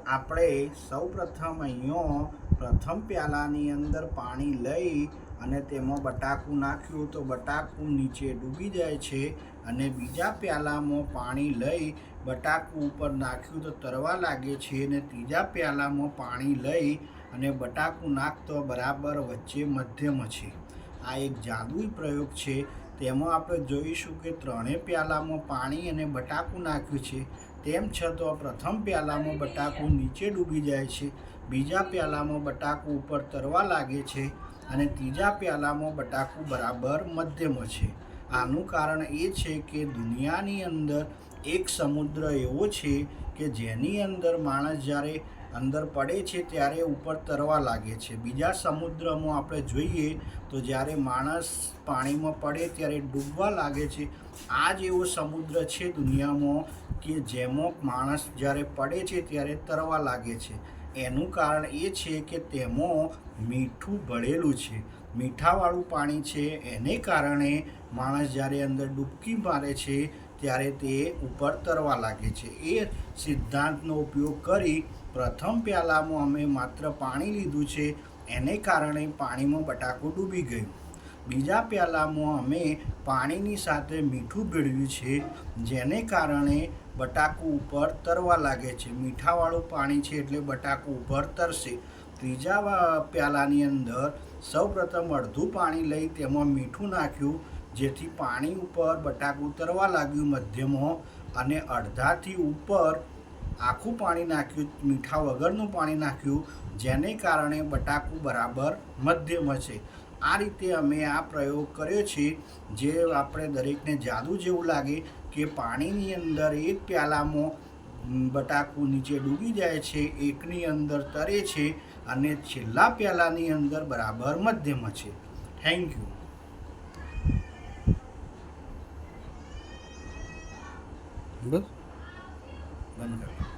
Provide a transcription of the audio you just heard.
આપણે સૌપ્રથમ અહીંયા પ્રથમ પ્યાલાની અંદર પાણી લઈ અને તેમાં બટાકું નાખ્યું તો બટાકું નીચે ડૂબી જાય છે અને બીજા પ્યાલામાં પાણી લઈ બટાકું ઉપર નાખ્યું તો તરવા લાગે છે અને ત્રીજા પ્યાલામાં પાણી લઈ અને બટાકું નાખતો બરાબર વચ્ચે મધ્યમ છે। આ એક જાદુઈ પ્રયોગ છે। તેમાં આપણે જોઈશું કે ત્રણેય પ્યાલામાં પાણી અને બટાકું નાખ્યું છે, તેમ છતાં પ્રથમ પ્યાલામાં બટાકું નીચે ડૂબી જાય છે, બીજા પ્યાલામાં બટાકું ઉપર તરવા લાગે છે અને ત્રીજા પ્યાલામાં બટાકું બરાબર મધ્યમ છે। આનું કારણ એ છે કે દુનિયાની અંદર એક સમુદ્ર એવો છે કે જેની અંદર માણસ જ્યારે અંદર પડે છે ત્યારે ઉપર તરવા લાગે છે। બીજા સમુદ્રમાં આપણે જોઈએ તો જ્યારે માણસ પાણીમાં પડે ત્યારે ડૂબવા લાગે છે। આ જ એવો સમુદ્ર છે દુનિયામાં કે જેમાં માણસ જ્યારે પડે છે ત્યારે તરવા લાગે છે। એનું કારણ એ છે કે તેમાં મીઠું ભળેલું છે, મીઠાવાળું પાણી છે। એને કારણે માણસ જ્યારે અંદર ડૂબકી મારે છે ત્યારે તે ઉપર તરવા લાગે છે। એ સિદ્ધાંતનો ઉપયોગ કરી પ્રથમ પ્યાલામાં અમે માત્ર પાણી લીધું છે, એને કારણે પાણીમાં બટાકું ડૂબી ગયું। બીજા પ્યાલામાં અમે પાણીની સાથે મીઠું ભેળવ્યું છે, જેને કારણે બટાકું ઉપર તરવા લાગે છે। મીઠાવાળું પાણી છે એટલે બટાકું ઉપર તરશે। ત્રીજા પ્યાલાની અંદર સૌપ્રથમ અડધું પાણી લઈ તેમાં મીઠું નાખ્યું, જેથી પાણી ઉપર બટાકું તરવા લાગ્યું મધ્યમાં, અને અડધાથી ઉપર આખું પાણી નાખ્યું, મીઠા વગરનું પાણી નાખ્યું, જેને કારણે બટાકું બરાબર મધ્યમ છે। આ રીતે અમે આ પ્રયોગ કર્યો છે, જે આપણે દરેકને જાદુ જેવું લાગે કે પાણીની અંદર એક પ્યાલામાં બટાકું નીચે ડૂબી જાય છે, એકની અંદર તરે છે અને છેલ્લા પ્યાલાની અંદર બરાબર મધ્યમ છે। Thank you. બસ બંધ કરો।